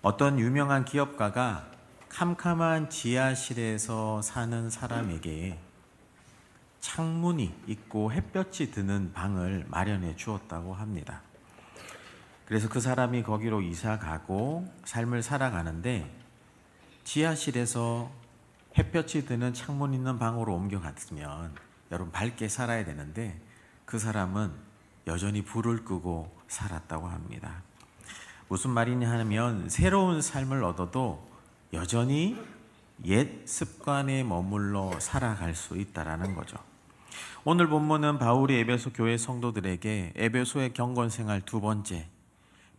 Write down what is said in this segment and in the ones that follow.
어떤 유명한 기업가가 캄캄한 지하실에서 사는 사람에게 창문이 있고 햇볕이 드는 방을 마련해 주었다고 합니다. 그래서 그 사람이 거기로 이사 가고 삶을 살아가는데 지하실에서 햇볕이 드는 창문 있는 방으로 옮겨갔으면 여러분 밝게 살아야 되는데 그 사람은 여전히 불을 끄고 살았다고 합니다. 무슨 말이냐 하면 새로운 삶을 얻어도 여전히 옛 습관에 머물러 살아갈 수 있다라는 거죠. 오늘 본문은 바울이 에베소 교회 성도들에게 에베소의 경건생활 두 번째,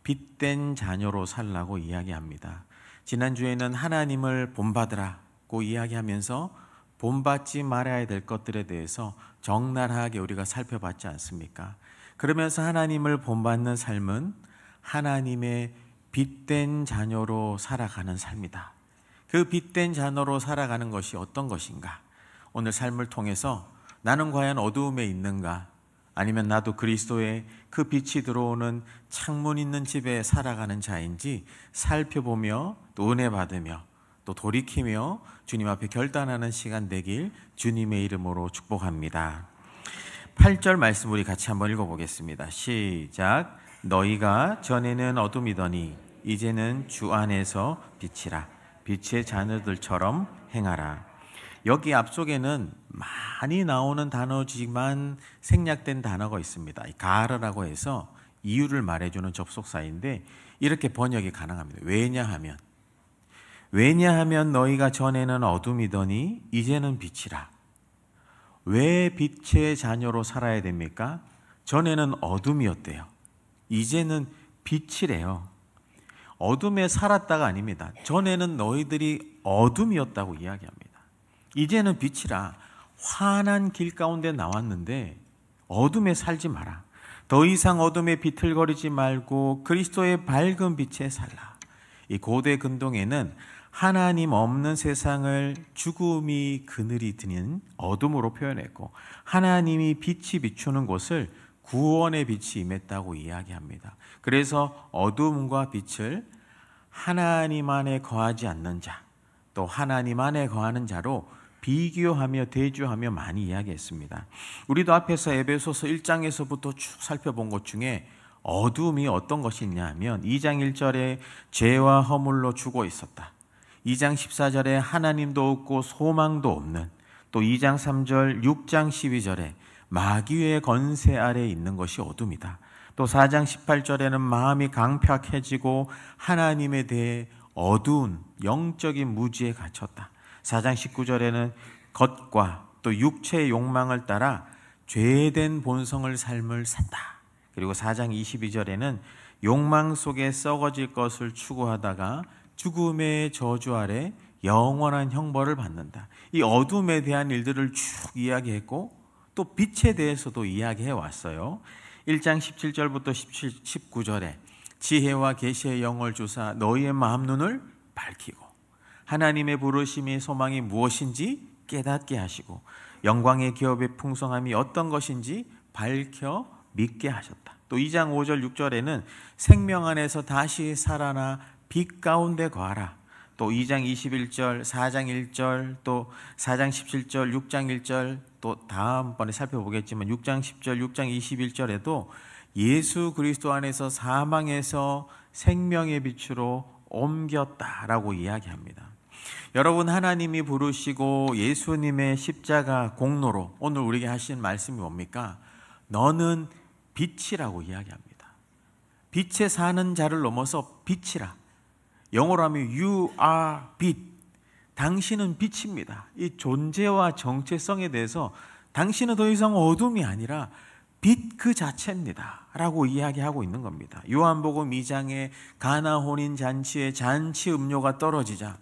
빛된 자녀로 살라고 이야기합니다. 지난주에는 하나님을 본받으라고 이야기하면서 본받지 말아야 될 것들에 대해서 적나라하게 우리가 살펴봤지 않습니까? 그러면서 하나님을 본받는 삶은 하나님의 빛된 자녀로 살아가는 삶이다. 그 빛된 자녀로 살아가는 것이 어떤 것인가? 오늘 삶을 통해서 나는 과연 어두움에 있는가? 아니면 나도 그리스도의 그 빛이 들어오는 창문 있는 집에 살아가는 자인지 살펴보며 또 은혜 받으며 또 돌이키며 주님 앞에 결단하는 시간 되길 주님의 이름으로 축복합니다. 8절 말씀 우리 같이 한번 읽어보겠습니다. 시작. 너희가 전에는 어둠이더니 이제는 주 안에서 빛이라. 빛의 자녀들처럼 행하라. 여기 앞쪽에는 많이 나오는 단어지만 생략된 단어가 있습니다. 가르라고 해서 이유를 말해주는 접속사인데 이렇게 번역이 가능합니다. 왜냐하면 너희가 전에는 어둠이더니 이제는 빛이라. 왜 빛의 자녀로 살아야 됩니까? 전에는 어둠이었대요. 이제는 빛이래요. 어둠에 살았다가 아닙니다. 전에는 너희들이 어둠이었다고 이야기합니다. 이제는 빛이라. 환한 길 가운데 나왔는데 어둠에 살지 마라. 더 이상 어둠에 비틀거리지 말고 그리스도의 밝은 빛에 살라. 이 고대 근동에는 하나님 없는 세상을 죽음이 그늘이 드는 어둠으로 표현했고 하나님이 빛이 비추는 곳을 구원의 빛이 임했다고 이야기합니다. 그래서 어둠과 빛을 하나님 안에 거하지 않는 자, 또 하나님 안에 거하는 자로 비교하며 대조하며 많이 이야기했습니다. 우리도 앞에서 에베소서 1장에서부터 쭉 살펴본 것 중에 어둠이 어떤 것이 있냐 하면 2장 1절에 죄와 허물로 죽어 있었다. 2장 14절에 하나님도 없고 소망도 없는, 또 2장 3절, 6장 12절에 마귀의 건세 아래 있는 것이 어둠이다. 또 4장 18절에는 마음이 강팍해지고 하나님에 대해 어두운 영적인 무지에 갇혔다. 4장 19절에는 겉과 또 육체의 욕망을 따라 죄된 본성을 삶을 산다. 그리고 4장 22절에는 욕망 속에 썩어질 것을 추구하다가 죽음의 저주 아래 영원한 형벌을 받는다. 이 어둠에 대한 일들을 쭉 이야기했고 또 빛에 대해서도 이야기해 왔어요. 1장 17절부터 19절에 지혜와 계시의 영을 주사 너희의 마음 눈을 밝히고 하나님의 부르심이 소망이 무엇인지 깨닫게 하시고 영광의 기업의 풍성함이 어떤 것인지 밝혀 믿게 하셨다. 또 2장 5절 6절에는 생명 안에서 다시 살아나 빛 가운데 거하라. 또 2장 21절, 4장 1절, 또 4장 17절, 6장 1절, 또 다음번에 살펴보겠지만 6장 10절, 6장 21절에도 예수 그리스도 안에서 사망에서 생명의 빛으로 옮겼다라고 이야기합니다. 여러분, 하나님이 부르시고 예수님의 십자가 공로로 오늘 우리에게 하신 말씀이 뭡니까? 너는 빛이라고 이야기합니다. 빛에 사는 자를 넘어서 빛이라. 영어로 하면 You are 빛. 당신은 빛입니다. 이 존재와 정체성에 대해서 당신은 더 이상 어둠이 아니라 빛 그 자체입니다 라고 이야기하고 있는 겁니다. 요한복음 2장에 가나 혼인 잔치에 잔치 음료가 떨어지자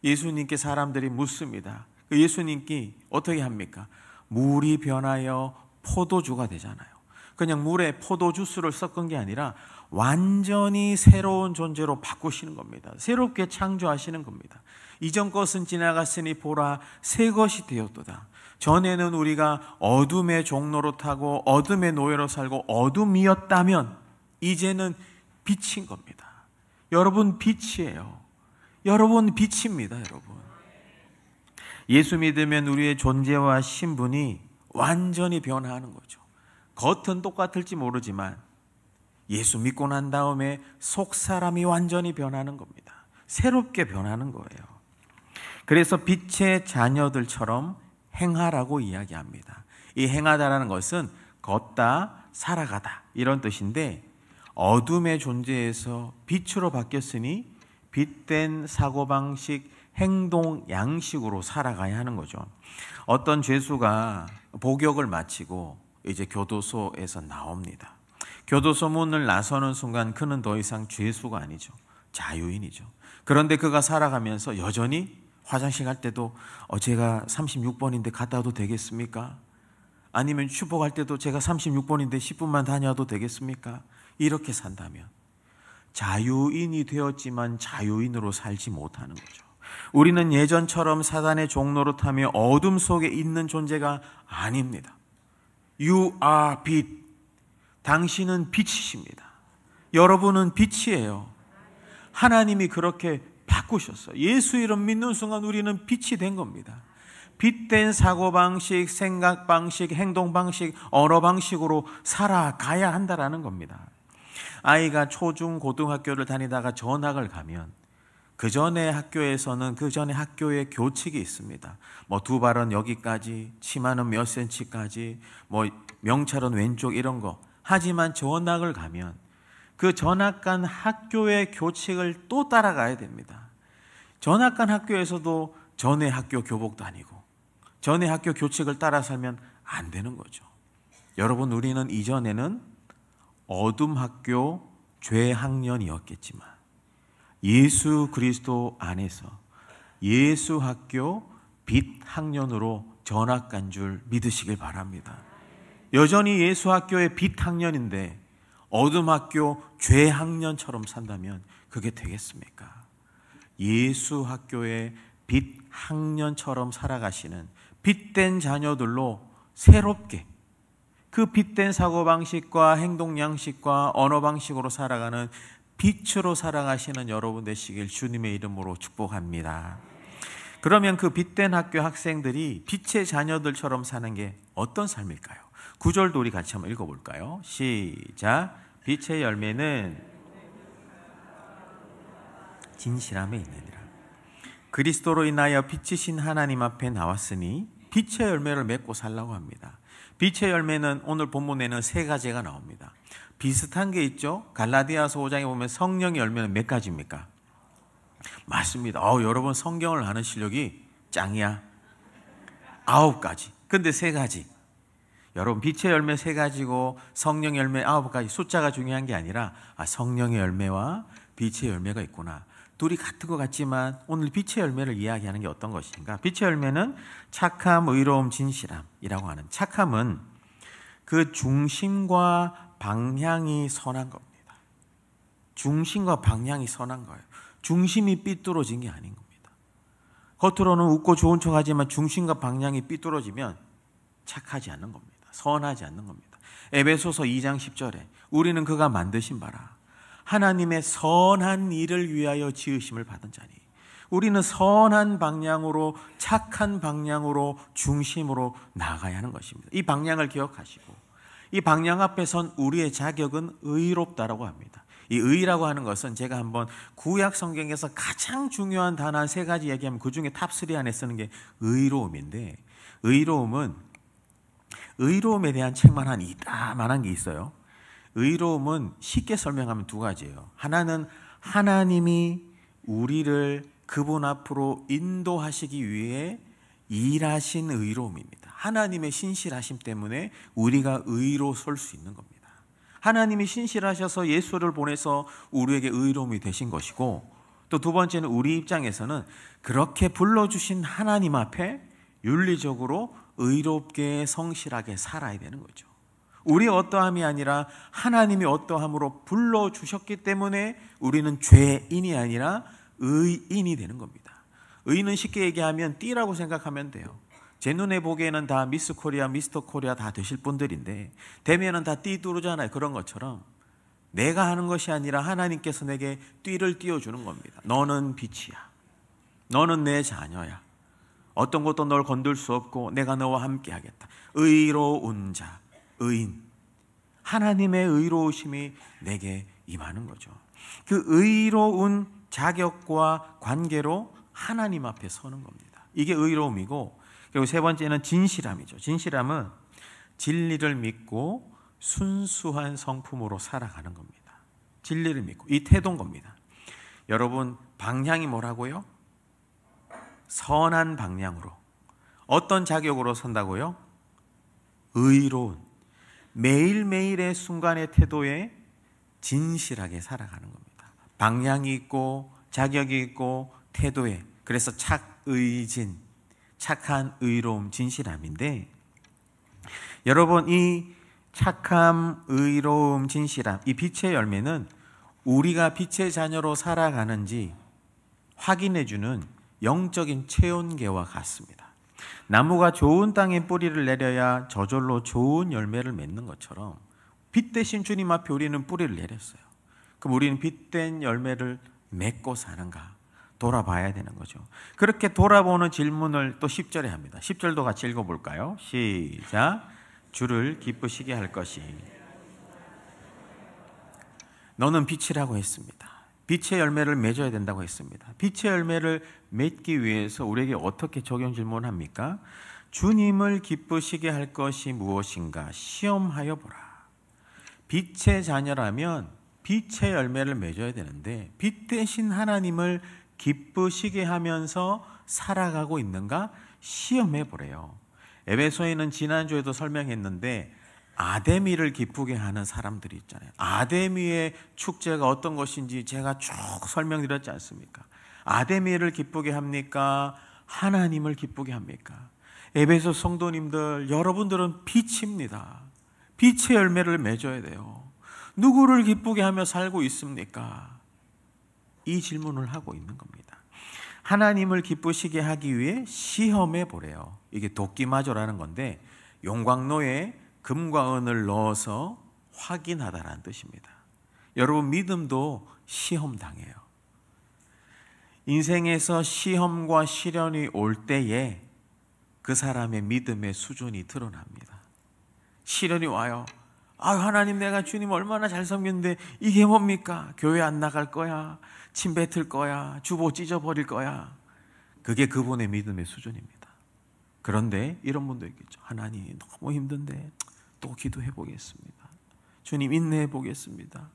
예수님께 사람들이 묻습니다. 예수님께 어떻게 합니까? 물이 변하여 포도주가 되잖아요. 그냥 물에 포도주스를 섞은 게 아니라 완전히 새로운 존재로 바꾸시는 겁니다. 새롭게 창조하시는 겁니다. 이전 것은 지나갔으니 보라 새 것이 되었도다. 전에는 우리가 어둠의 종로로 타고 어둠의 노예로 살고 어둠이었다면 이제는 빛인 겁니다. 여러분 빛이에요. 여러분 빛입니다, 여러분. 예수 믿으면 우리의 존재와 신분이 완전히 변화하는 거죠. 겉은 똑같을지 모르지만 예수 믿고 난 다음에 속 사람이 완전히 변하는 겁니다. 새롭게 변하는 거예요. 그래서 빛의 자녀들처럼 행하라고 이야기합니다. 이 행하다라는 것은 걷다, 살아가다 이런 뜻인데, 어둠의 존재에서 빛으로 바뀌었으니 빛된 사고방식, 행동, 양식으로 살아가야 하는 거죠. 어떤 죄수가 복역을 마치고 이제 교도소에서 나옵니다. 교도소 문을 나서는 순간 그는 더 이상 죄수가 아니죠. 자유인이죠. 그런데 그가 살아가면서 여전히 화장실 갈 때도 제가 36번인데 갔다 와도 되겠습니까? 아니면 슈퍼 갈 때도 제가 36번인데 10분만 다녀와도 되겠습니까? 이렇게 산다면 자유인이 되었지만 자유인으로 살지 못하는 거죠. 우리는 예전처럼 사단의 종로로 타며 어둠 속에 있는 존재가 아닙니다. You are 빛. 당신은 빛이십니다. 여러분은 빛이에요. 하나님이 그렇게 바꾸셨어요. 예수 이름 믿는 순간 우리는 빛이 된 겁니다. 빛된 사고방식, 생각방식, 행동방식, 언어방식으로 살아가야 한다라는 겁니다. 아이가 초중 고등학교를 다니다가 전학을 가면 그 전에 학교에서는 그 전에 학교에 교칙이 있습니다. 두 발은 여기까지, 치마는 몇 센치까지, 명찰은 왼쪽 이런 거. 하지만 전학을 가면 그 전학 간 학교의 교칙을 또 따라가야 됩니다. 전학 간 학교에서도 전에 학교 교복도 아니고 전에 학교 교칙을 따라 살면 안 되는 거죠. 여러분, 우리는 이전에는 어둠 학교 죄학년이었겠지만 예수 그리스도 안에서 예수 학교 빛 학년으로 전학 간 줄 믿으시길 바랍니다. 여전히 예수 학교의 빛 학년인데 어둠 학교 죄 학년처럼 산다면 그게 되겠습니까? 예수 학교의 빛 학년처럼 살아가시는 빛된 자녀들로 새롭게 그 빛된 사고방식과 행동 양식과 언어 방식으로 살아가는 빛으로 살아가시는 여러분 되시길 주님의 이름으로 축복합니다. 그러면 그 빛된 학교 학생들이 빛의 자녀들처럼 사는 게 어떤 삶일까요? 9절도 우리 같이 한번 읽어볼까요? 시작. 빛의 열매는 진실함에 있느니라. 그리스도로 인하여 빛이신 하나님 앞에 나왔으니 빛의 열매를 맺고 살라고 합니다. 빛의 열매는 오늘 본문에는 3가지가 나옵니다. 비슷한 게 있죠. 갈라디아서 5장에 보면 성령의 열매는 몇 가지입니까? 맞습니다. 여러분 성경을 아는 실력이 짱이야. 9가지. 근데 3가지. 여러분 빛의 열매 3가지고 성령의 열매 9가지. 숫자가 중요한 게 아니라 성령의 열매와 빛의 열매가 있구나. 둘이 같은 것 같지만 오늘 빛의 열매를 이야기하는 게 어떤 것인가? 빛의 열매는 착함, 의로움, 진실함이라고 하는, 착함은 그 중심과 방향이 선한 겁니다. 중심과 방향이 선한 거예요. 중심이 삐뚤어진 게 아닌 겁니다. 겉으로는 웃고 좋은 척하지만 중심과 방향이 삐뚤어지면 착하지 않는 겁니다. 선하지 않는 겁니다. 에베소서 2장 10절에 우리는 그가 만드신 바라 하나님의 선한 일을 위하여 지으심을 받은 자니, 우리는 선한 방향으로, 착한 방향으로, 중심으로 나아가야 하는 것입니다. 이 방향을 기억하시고 이 방향 앞에 선 우리의 자격은 의롭다라고 합니다. 이 의라고 하는 것은 제가 한번 구약 성경에서 가장 중요한 단어 한 3가지 얘기하면 그 중에 탑3 안에 쓰는 게 의로움인데, 의로움에 대한 책만 한 이따만한 게 있어요. 의로움은 쉽게 설명하면 2가지예요. 하나는 하나님이 우리를 그분 앞으로 인도하시기 위해 일하신 의로움입니다. 하나님의 신실하심 때문에 우리가 의로 설 수 있는 겁니다. 하나님이 신실하셔서 예수를 보내서 우리에게 의로움이 되신 것이고, 또 2번째는 우리 입장에서는 그렇게 불러주신 하나님 앞에 윤리적으로 의롭게 성실하게 살아야 되는 거죠. 우리 어떠함이 아니라 하나님이 어떠함으로 불러주셨기 때문에 우리는 죄인이 아니라 의인이 되는 겁니다. 의인은 쉽게 얘기하면 띠라고 생각하면 돼요. 제 눈에 보기에는 다 미스 코리아, 미스터 코리아 다 되실 분들인데 되면은 다 띠 뚜르잖아요. 그런 것처럼 내가 하는 것이 아니라 하나님께서 내게 띠를 띄워주는 겁니다. 너는 빛이야. 너는 내 자녀야. 어떤 것도 널 건들 수 없고 내가 너와 함께 하겠다. 의로운 자, 의인. 하나님의 의로우심이 내게 임하는 거죠. 그 의로운 자격과 관계로 하나님 앞에 서는 겁니다. 이게 의로움이고, 그리고 세 번째는 진실함이죠. 진실함은 진리를 믿고 순수한 성품으로 살아가는 겁니다. 진리를 믿고 이 태도인 겁니다. 여러분, 방향이 뭐라고요? 선한 방향으로. 어떤 자격으로 선다고요? 의로운, 매일매일의 순간의 태도에 진실하게 살아가는 겁니다. 방향이 있고 자격이 있고 태도에, 그래서 착의진, 착한 의로움, 진실함인데, 여러분, 이 착함, 의로움, 진실함, 이 빛의 열매는 우리가 빛의 자녀로 살아가는지 확인해주는 영적인 체온계와 같습니다. 나무가 좋은 땅에 뿌리를 내려야 저절로 좋은 열매를 맺는 것처럼 빛 대신 주님 앞에 우리는 뿌리를 내렸어요. 그럼 우리는 빛된 열매를 맺고 사는가 돌아봐야 되는 거죠. 그렇게 돌아보는 질문을 또 10절에 합니다. 10절도 같이 읽어볼까요? 시작. 주를 기쁘시게 할 것이 너는 빛이라고 했습니다. 빛의 열매를 맺어야 된다고 했습니다. 빛의 열매를 맺기 위해서 우리에게 어떻게 적용 질문을 합니까? 주님을 기쁘시게 할 것이 무엇인가 시험하여 보라. 빛의 자녀라면 빛의 열매를 맺어야 되는데 빛 대신 하나님을 기쁘시게 하면서 살아가고 있는가 시험해 보래요. 에베소에는 지난주에도 설명했는데 아데미를 기쁘게 하는 사람들이 있잖아요. 아데미의 축제가 어떤 것인지 제가 쭉 설명드렸지 않습니까? 아데미를 기쁘게 합니까? 하나님을 기쁘게 합니까? 에베소 성도님들, 여러분들은 빛입니다. 빛의 열매를 맺어야 돼요. 누구를 기쁘게 하며 살고 있습니까? 이 질문을 하고 있는 겁니다. 하나님을 기쁘시게 하기 위해 시험해 보래요. 이게 도끼마저라는 건데 용광로에 금과 은을 넣어서 확인하다라는 뜻입니다. 여러분, 믿음도 시험당해요. 인생에서 시험과 시련이 올 때에 그 사람의 믿음의 수준이 드러납니다. 시련이 와요. 하나님, 내가 주님 얼마나 잘 섬겼는데 이게 뭡니까? 교회 안 나갈 거야, 침 뱉을 거야, 주보 찢어버릴 거야. 그게 그분의 믿음의 수준입니다. 그런데 이런 분도 있겠죠. 하나님, 너무 힘든데 또 기도해 보겠습니다. 주님, 인내해 보겠습니다.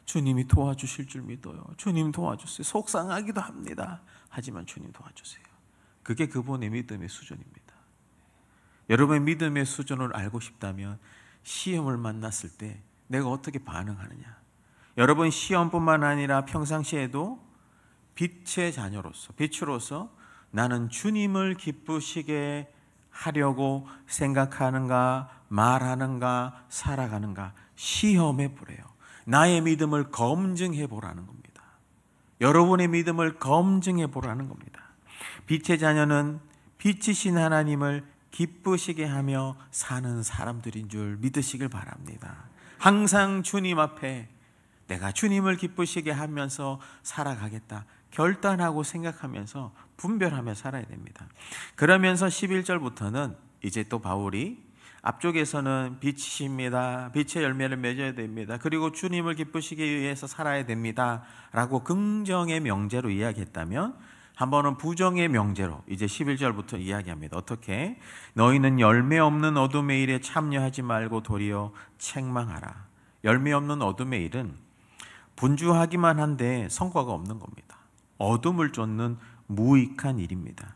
주님이 도와주실 줄 믿어요. 주님 도와주세요. 속상하기도 합니다. 하지만 주님 도와주세요. 그게 그분의 믿음의 수준입니다. 여러분의 믿음의 수준을 알고 싶다면 시험을 만났을 때 내가 어떻게 반응하느냐. 여러분, 시험뿐만 아니라 평상시에도 빛의 자녀로서, 빛으로서 나는 주님을 기쁘시게 하려고 생각하는가, 말하는가, 살아가는가 시험해 보래요. 나의 믿음을 검증해 보라는 겁니다. 여러분의 믿음을 검증해 보라는 겁니다. 빛의 자녀는 빛이신 하나님을 기쁘시게 하며 사는 사람들인 줄 믿으시길 바랍니다. 항상 주님 앞에 내가 주님을 기쁘시게 하면서 살아가겠다 결단하고 생각하면서 분별하며 살아야 됩니다. 그러면서 11절부터는 이제 또 바울이 앞쪽에서는 빛이십니다. 빛의 열매를 맺어야 됩니다. 그리고 주님을 기쁘시게 위해서 살아야 됩니다. 라고 긍정의 명제로 이야기했다면 한 번은 부정의 명제로 이제 11절부터 이야기합니다. 어떻게? 너희는 열매 없는 어둠의 일에 참여하지 말고 도리어 책망하라. 열매 없는 어둠의 일은 분주하기만 한데 성과가 없는 겁니다. 어둠을 쫓는 무익한 일입니다.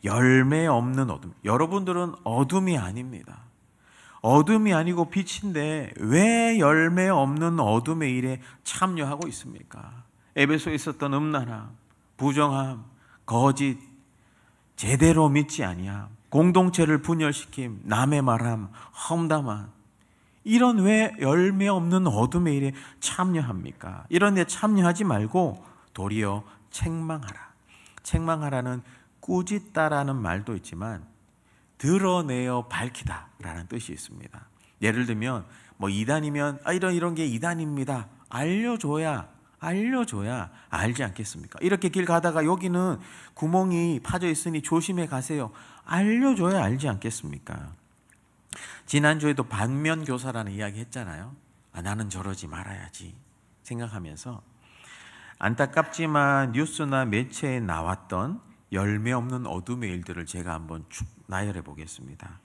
열매 없는 어둠. 여러분들은 어둠이 아닙니다. 어둠이 아니고 빛인데 왜 열매 없는 어둠의 일에 참여하고 있습니까? 에베소에 있었던 음란함, 부정함, 거짓, 제대로 믿지 아니함, 공동체를 분열시킴, 남의 말함, 험담함, 이런 왜 열매 없는 어둠의 일에 참여합니까? 이런 데 참여하지 말고 도리어 책망하라. 책망하라는 꾸짖다라는 말도 있지만 드러내어 밝히다라는 뜻이 있습니다. 예를 들면 이단이면 이런 게 이단입니다 알려줘야 알지 않겠습니까? 이렇게 길 가다가 여기는 구멍이 파져 있으니 조심해 가세요. 알려줘야 알지 않겠습니까? 지난주에도 반면교사라는 이야기 했잖아요. 나는 저러지 말아야지 생각하면서 안타깝지만 뉴스나 매체에 나왔던 열매 없는 어둠의 일들을 제가 한번 쭉 나열해 보겠습니다.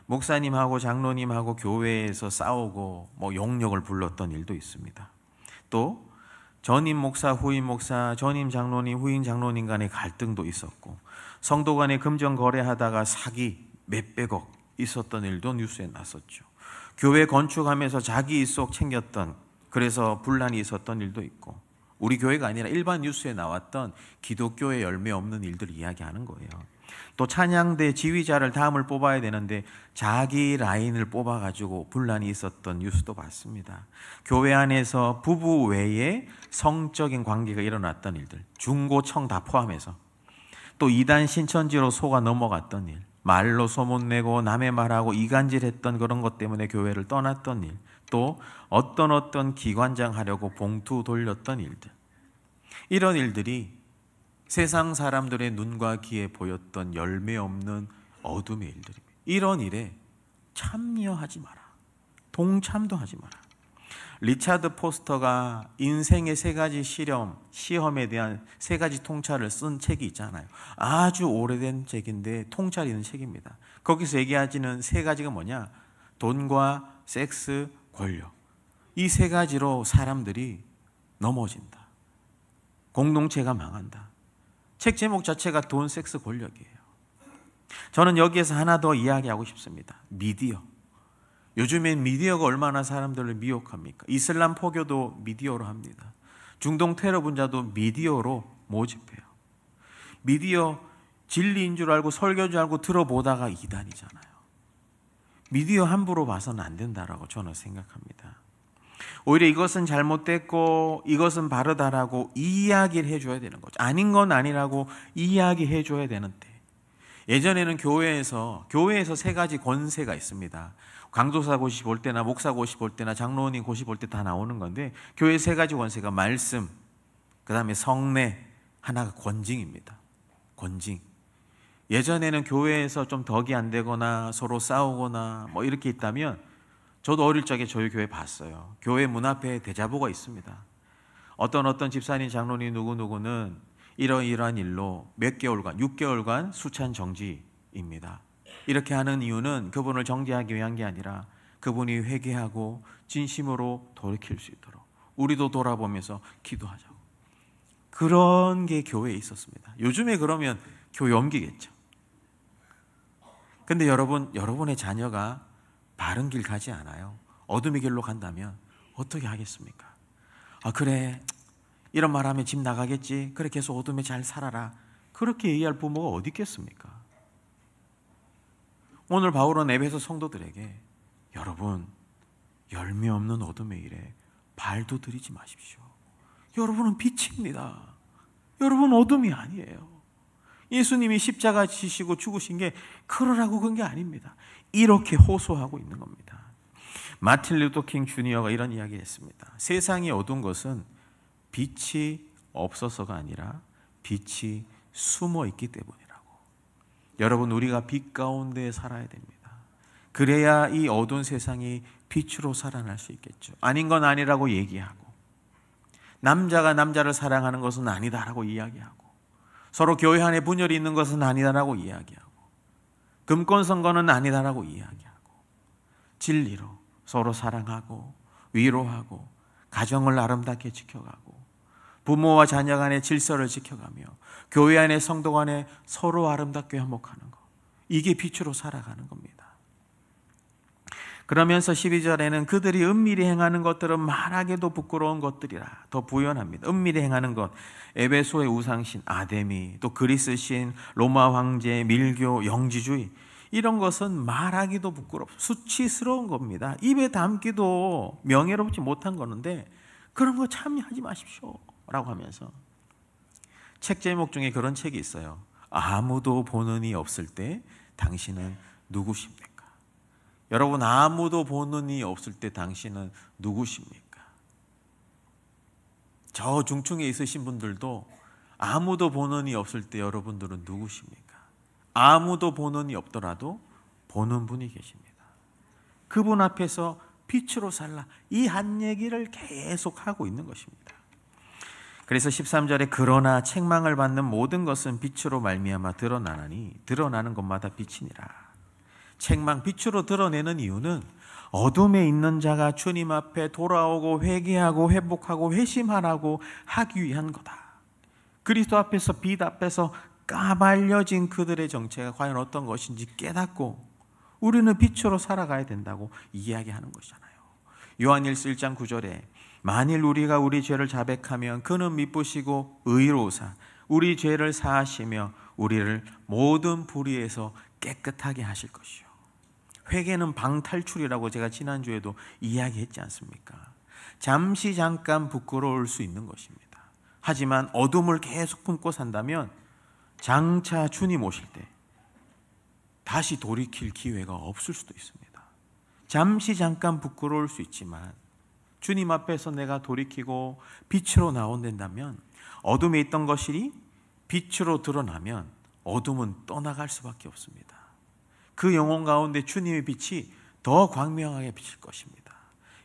목사님하고 장로님하고 교회에서 싸우고 욕력을 불렀던 일도 있습니다. 또 전임 목사, 후임 목사, 전임 장로님, 후임 장로님 간의 갈등도 있었고 성도 간에 금전 거래하다가 사기 몇백억 있었던 일도 뉴스에 났었죠. 교회 건축하면서 자기 이속 챙겼던, 그래서 분란이 있었던 일도 있고, 우리 교회가 아니라 일반 뉴스에 나왔던 기독교의 열매 없는 일들을 이야기하는 거예요. 또 찬양대 지휘자를 다음을 뽑아야 되는데 자기 라인을 뽑아가지고 분란이 있었던 뉴스도 봤습니다. 교회 안에서 부부 외에 성적인 관계가 일어났던 일들, 중고청 다 포함해서, 또 이단 신천지로 속아 넘어갔던 일, 말로 소문내고 남의 말하고 이간질했던 그런 것 때문에 교회를 떠났던 일, 또 어떤 기관장 하려고 봉투 돌렸던 일들, 이런 일들이 세상 사람들의 눈과 귀에 보였던 열매 없는 어둠의 일들입니다. 이런 일에 참여하지 마라. 동참도 하지 마라. 리차드 포스터가 인생의 3가지 시험에 대한 3가지 통찰을 쓴 책이 있잖아요. 아주 오래된 책인데 통찰이 있는 책입니다. 거기서 얘기하지는 3가지가 뭐냐? 돈과 섹스, 권력. 이 3가지로 사람들이 넘어진다. 공동체가 망한다. 책 제목 자체가 돈, 섹스, 권력이에요. 저는 여기에서 하나 더 이야기하고 싶습니다. 미디어. 요즘엔 미디어가 얼마나 사람들을 미혹합니까? 이슬람 포교도 미디어로 합니다. 중동 테러 분자도 미디어로 모집해요. 미디어 진리인 줄 알고 설교인 줄 알고 들어보다가 이단이잖아요. 미디어 함부로 봐서는 안 된다라고 저는 생각합니다. 오히려 이것은 잘못됐고 이것은 바르다라고 이야기를 해줘야 되는 거죠. 아닌 건 아니라고 이야기해 줘야 되는데, 예전에는 교회에서 3가지 권세가 있습니다. 강도사 고시 볼 때나 목사 고시 볼 때나 장로님 고시 볼 때 다 나오는 건데, 교회 3가지 권세가 말씀, 그 다음에 성례, 하나가 권징입니다. 권징. 예전에는 교회에서 좀 덕이 안 되거나 서로 싸우거나 이렇게 있다면, 저도 어릴 적에 저희 교회 봤어요. 교회 문 앞에 대자보가 있습니다. 어떤 집사님, 장로님 누구누구는 이러이러한 일로 몇 개월간, 6개월간 수찬 정지입니다. 이렇게 하는 이유는 그분을 정지하기 위한 게 아니라 그분이 회개하고 진심으로 돌이킬 수 있도록 우리도 돌아보면서 기도하자고. 그런 게 교회에 있었습니다. 요즘에 그러면 교회 옮기겠죠. 근데 여러분의 자녀가 바른 길 가지 않아요. 어둠의 길로 간다면 어떻게 하겠습니까? 그래, 이런 말하면 집 나가겠지. 그래, 계속 어둠에 잘 살아라. 그렇게 얘기할 부모가 어디 있겠습니까? 오늘 바울은 에베소 성도들에게, 여러분, 열매 없는 어둠의 일에 발도 들이지 마십시오. 여러분은 빛입니다. 여러분 어둠이 아니에요. 예수님이 십자가 지시고 죽으신 게 그러라고 그런 게 아닙니다. 이렇게 호소하고 있는 겁니다. 마틴 루터 킹 주니어가 이런 이야기를 했습니다. 세상이 어두운 것은 빛이 없어서가 아니라 빛이 숨어 있기 때문이라고. 여러분, 우리가 빛 가운데 살아야 됩니다. 그래야 이 어두운 세상이 빛으로 살아날 수 있겠죠. 아닌 건 아니라고 얘기하고, 남자가 남자를 사랑하는 것은 아니다라고 이야기하고, 서로 교회 안에 분열이 있는 것은 아니다라고 이야기하고, 금권 선거는 아니다라고 이야기하고, 진리로 서로 사랑하고 위로하고 가정을 아름답게 지켜가고, 부모와 자녀 간의 질서를 지켜가며 교회 안에 성도 간에 서로 아름답게 화목하는 것, 이게 빛으로 살아가는 겁니다. 그러면서 12절에는 그들이 은밀히 행하는 것들은 말하기도 부끄러운 것들이라 더 부연합니다. 은밀히 행하는 것, 에베소의 우상신 아데미, 또 그리스 신, 로마 황제, 밀교, 영지주의, 이런 것은 말하기도 부끄럽고 수치스러운 겁니다. 입에 담기도 명예롭지 못한 거는데 그런 거 참여하지 마십시오 라고 하면서, 책 제목 중에 그런 책이 있어요. 아무도 보는 이 없을 때 당신은 누구십니까? 여러분, 아무도 보는 이 없을 때 당신은 누구십니까? 저 중층에 있으신 분들도 아무도 보는 이 없을 때 여러분들은 누구십니까? 아무도 보는 이 없더라도 보는 분이 계십니다. 그분 앞에서 빛으로 살라, 이 한 얘기를 계속 하고 있는 것입니다. 그래서 13절에 그러나 책망을 받는 모든 것은 빛으로 말미암아 드러나나니 드러나는 것마다 빛이니라. 책망, 빛으로 드러내는 이유는 어둠에 있는 자가 주님 앞에 돌아오고 회개하고 회복하고 회심하라고 하기 위한 거다. 그리스도 앞에서, 빛 앞에서 까발려진 그들의 정체가 과연 어떤 것인지 깨닫고 우리는 빛으로 살아가야 된다고 이야기하는 것이잖아요. 요한일서 1장 9절에 만일 우리가 우리 죄를 자백하면 그는 미쁘시고 의로우사 우리 죄를 사하시며 우리를 모든 불의에서 깨끗하게 하실 것이요. 회개는 방탈출이라고 제가 지난주에도 이야기했지 않습니까? 잠시 잠깐 부끄러울 수 있는 것입니다. 하지만 어둠을 계속 품고 산다면 장차 주님 오실 때 다시 돌이킬 기회가 없을 수도 있습니다. 잠시 잠깐 부끄러울 수 있지만 주님 앞에서 내가 돌이키고 빛으로 나온다면, 어둠에 있던 것이 빛으로 드러나면 어둠은 떠나갈 수밖에 없습니다. 그 영혼 가운데 주님의 빛이 더 광명하게 비칠 것입니다.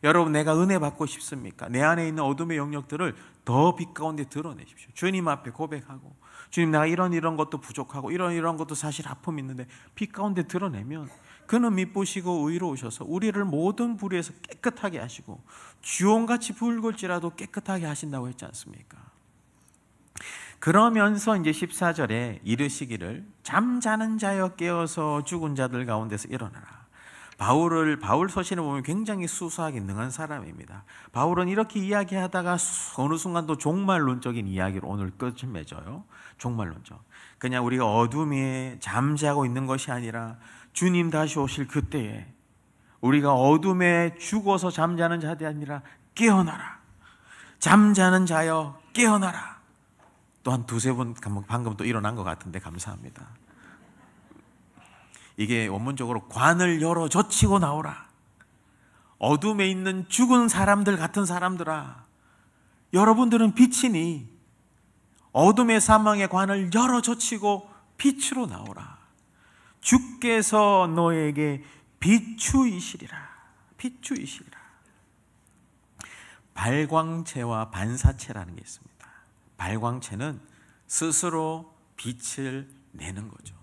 여러분, 내가 은혜 받고 싶습니까? 내 안에 있는 어둠의 영역들을 더 빛 가운데 드러내십시오. 주님 앞에 고백하고, 주님, 내가 이런 것도 부족하고 이런 것도 사실 아픔이 있는데 빛 가운데 드러내면 그는 미쁘시고 의로우셔서 우리를 모든 불의에서 깨끗하게 하시고 주홍같이 붉을지라도 깨끗하게 하신다고 했지 않습니까? 그러면서 이제 14절에 이르시기를 잠자는 자여 깨어서 죽은 자들 가운데서 일어나라. 바울 서신을 보면 굉장히 수수하게 능한 사람입니다. 바울은 이렇게 이야기하다가 어느 순간 또 종말론적인 이야기로 오늘 끝을 맺어요. 종말론적. 그냥 우리가 어둠에 잠자고 있는 것이 아니라 주님 다시 오실 그때에 우리가 어둠에 죽어서 잠자는 자들이 아니라 깨어나라. 잠자는 자여 깨어나라. 또 한 두세 번 방금 또 일어난 것 같은데 감사합니다. 이게 원문적으로 관을 열어 젖히고 나오라. 어둠에 있는 죽은 사람들 같은 사람들아, 여러분들은 빛이니 어둠의 사망의 관을 열어 젖히고 빛으로 나오라. 주께서 너에게 비추이시리라. 비추이시리라. 발광체와 반사체라는 게 있습니다. 발광체는 스스로 빛을 내는 거죠.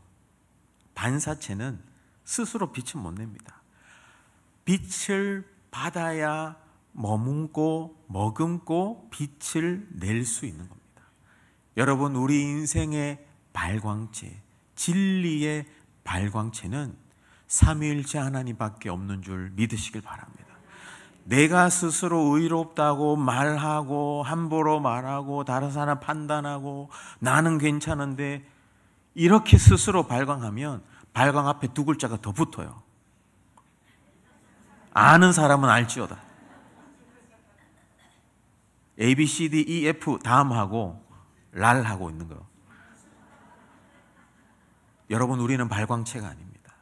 반사체는 스스로 빛을 못 냅니다. 빛을 받아야 머금고 빛을 낼 수 있는 겁니다. 여러분, 우리 인생의 발광체, 진리의 발광체는 삼위일체 하나님밖에 없는 줄 믿으시길 바랍니다. 내가 스스로 의롭다고 말하고 함부로 말하고 다른 사람 판단하고 나는 괜찮은데 이렇게 스스로 발광하면 발광 앞에 두 글자가 더 붙어요. 아는 사람은 알지어다. A, B, C, D, E, F 다음하고 랄 하고 있는 거예요. 여러분, 우리는 발광체가 아닙니다.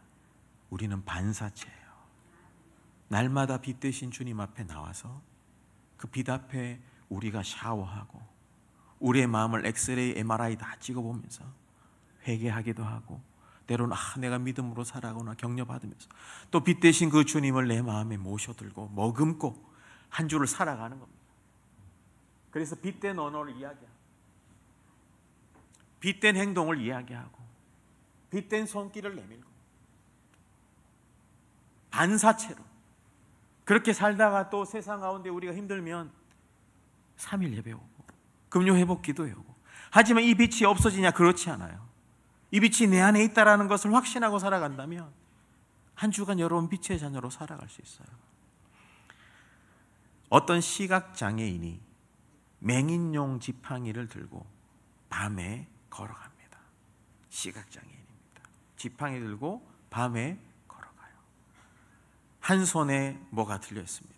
우리는 반사체예요. 날마다 빛 대신 주님 앞에 나와서 그 빛 앞에 우리가 샤워하고 우리의 마음을 엑스레이, MRI 다 찍어보면서 회개하기도 하고 때로는 내가 믿음으로 살아가거나 격려받으면서 또 빛 대신 그 주님을 내 마음에 모셔들고 머금고 한 주를 살아가는 겁니다. 그래서 빛된 언어를 이야기하고 빛된 행동을 이야기하고 빛된 손길을 내밀고 반사체로 그렇게 살다가 또 세상 가운데 우리가 힘들면 3일 예배 오고 금요 회복 기도해 오고, 하지만 이 빛이 없어지냐? 그렇지 않아요. 이 빛이 내 안에 있다라는 것을 확신하고 살아간다면 한 주간 여러분 빛의 자녀로 살아갈 수 있어요. 어떤 시각장애인이 맹인용 지팡이를 들고 밤에 걸어갑니다. 시각장애인입니다. 지팡이 들고 밤에 걸어가요. 한 손에 뭐가 들려 있습니다.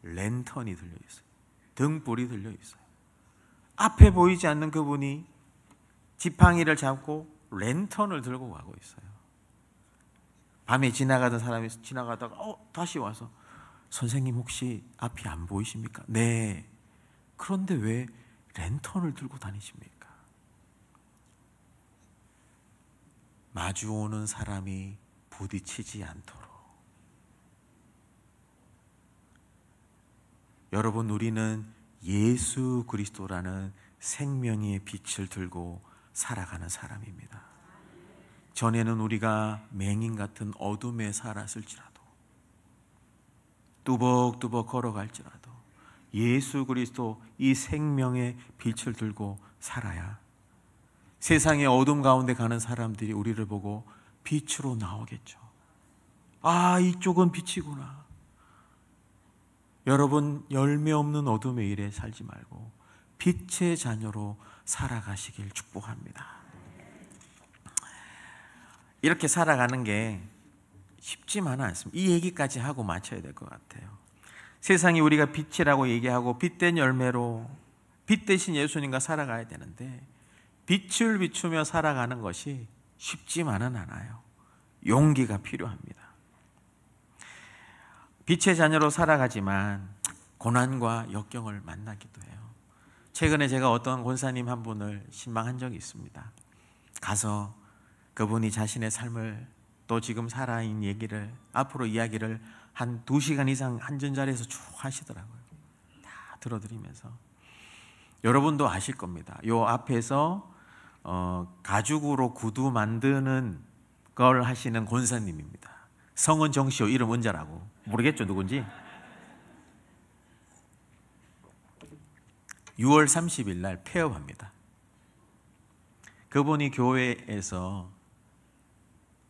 랜턴이 들려 있어요. 등불이 들려 있어요. 앞에 보이지 않는 그분이 지팡이를 잡고 랜턴을 들고 가고 있어요. 밤에 지나가던 사람이 지나가다가 다시 와서 선생님 혹시 앞이 안 보이십니까? 네. 그런데 왜 랜턴을 들고 다니십니까? 마주오는 사람이 부딪히지 않도록. 여러분, 우리는 예수 그리스도라는 생명의 빛을 들고 살아가는 사람입니다. 전에는 우리가 맹인 같은 어둠에 살았을지라도, 뚜벅뚜벅 걸어갈지라도 예수 그리스도 이 생명의 빛을 들고 살아야 세상의 어둠 가운데 가는 사람들이 우리를 보고 빛으로 나오겠죠. 아, 이쪽은 빛이구나. 여러분, 열매 없는 어둠의 일에 살지 말고 빛의 자녀로 살아가시길 축복합니다. 이렇게 살아가는 게 쉽지만은 않습니다. 이 얘기까지 하고 마쳐야 될 것 같아요. 세상이 우리가 빛이라고 얘기하고 빛된 열매로 빛 대신 예수님과 살아가야 되는데, 빛을 비추며 살아가는 것이 쉽지만은 않아요. 용기가 필요합니다. 빛의 자녀로 살아가지만 고난과 역경을 만나기도 해요. 최근에 제가 어떤 권사님 한 분을 신방한 적이 있습니다. 가서 그분이 자신의 삶을, 또 지금 살아있는 얘기를, 앞으로 이야기를 한 2시간 이상 한전자리에서 쭉 하시더라고요. 다 들어드리면서. 여러분도 아실 겁니다. 요 앞에서 가죽으로 구두 만드는 걸 하시는 권사님입니다. 성은 정시호, 이름 은자라고. 모르겠죠, 누군지. 6월 30일 날 폐업합니다. 그분이 교회에서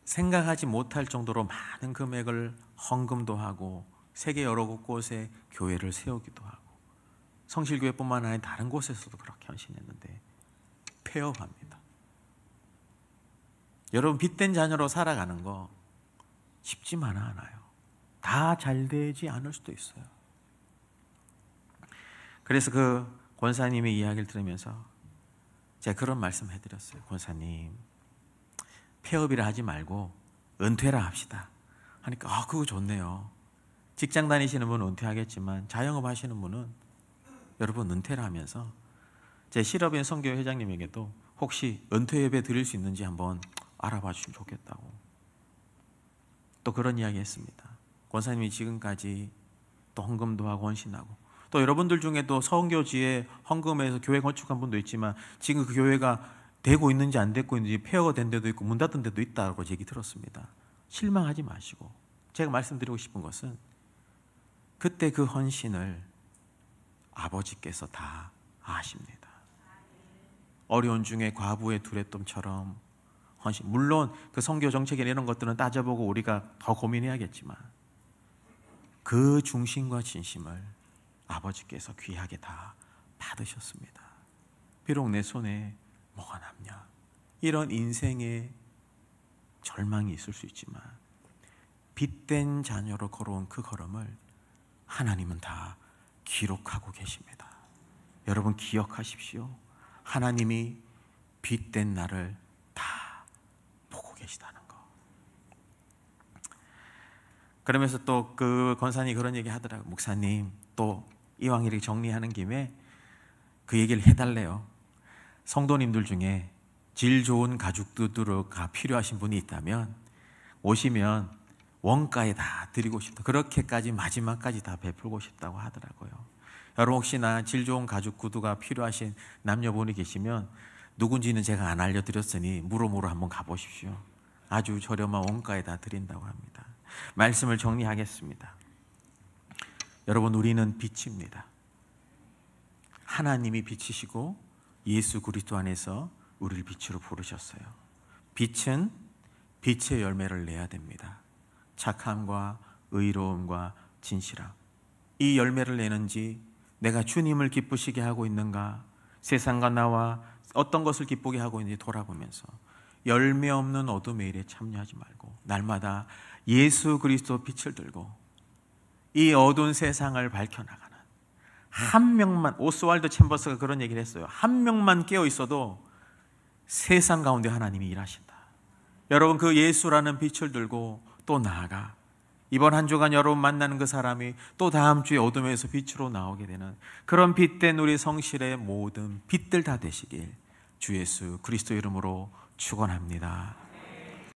생각하지 못할 정도로 많은 금액을 헌금도 하고 세계 여러 곳에 교회를 세우기도 하고 성실교회뿐만 아니라 다른 곳에서도 그렇게 헌신했는데 폐업합니다. 여러분, 빛된 자녀로 살아가는 거 쉽지만은 않아요. 다 잘 되지 않을 수도 있어요. 그래서 그 권사님의 이야기를 들으면서 제가 그런 말씀 해드렸어요. 권사님, 폐업이라 하지 말고 은퇴라 합시다. 하니까 그거 좋네요. 직장 다니시는 분은 은퇴하겠지만 자영업 하시는 분은 여러분 은퇴라 하면서 제 실업인 선교회 회장님에게도 혹시 은퇴 예배 드릴 수 있는지 한번 알아봐 주시면 좋겠다고 또 그런 이야기 했습니다. 권사님이 지금까지 또 헌금도 하고 헌신하고, 또 여러분들 중에도 선교지에 헌금해서 교회 건축한 분도 있지만 지금 그 교회가 되고 있는지 안 되고 있는지 폐허가 된 데도 있고 문 닫은 데도 있다고 얘기 들었습니다. 실망하지 마시고, 제가 말씀드리고 싶은 것은 그때 그 헌신을 아버지께서 다 아십니다. 어려운 중에 과부의 두레똥처럼 헌신, 물론 그 선교 정책이나 이런 것들은 따져보고 우리가 더 고민해야겠지만 그 중심과 진심을 아버지께서 귀하게 다 받으셨습니다. 비록 내 손에 뭐가 남냐, 이런 인생의 절망이 있을 수 있지만 빛된 자녀로 걸어온 그 걸음을 하나님은 다 기록하고 계십니다. 여러분 기억하십시오. 하나님이 빛된 나를 다 보고 계시다는 거. 그러면서 또 그 권사님이 그런 얘기 하더라고요. 목사님, 또 이왕 이렇게 정리하는 김에 그 얘기를 해달래요. 성도님들 중에 질 좋은 가죽두루가 필요하신 분이 있다면 오시면 원가에 다 드리고 싶다. 그렇게까지 마지막까지 다 베풀고 싶다고 하더라고요. 여러분 혹시나 질 좋은 가죽 구두가 필요하신 남녀분이 계시면 누군지는 제가 안 알려드렸으니 무로무로 한번 가보십시오. 아주 저렴한 원가에 다 드린다고 합니다. 말씀을 정리하겠습니다. 여러분, 우리는 빛입니다. 하나님이 빛이시고 예수 그리스도 안에서 우리를 빛으로 부르셨어요. 빛은 빛의 열매를 내야 됩니다. 착함과 의로움과 진실함. 이 열매를 내는지 내가 주님을 기쁘시게 하고 있는가, 세상과 나와 어떤 것을 기쁘게 하고 있는지 돌아보면서 열매 없는 어둠의 일에 참여하지 말고 날마다 예수 그리스도 빛을 들고 이 어두운 세상을 밝혀나가는 한 명만, 오스왈드 챔버스가 그런 얘기를 했어요. 한 명만 깨어 있어도 세상 가운데 하나님이 일하신다. 여러분, 그 예수라는 빛을 들고 또 나아가 이번 한 주간 여러분 만나는 그 사람이 또 다음 주에 어둠에서 빛으로 나오게 되는 그런 빛된 우리 성실의 모든 빛들 다 되시길 주 예수 그리스도 이름으로 축원합니다.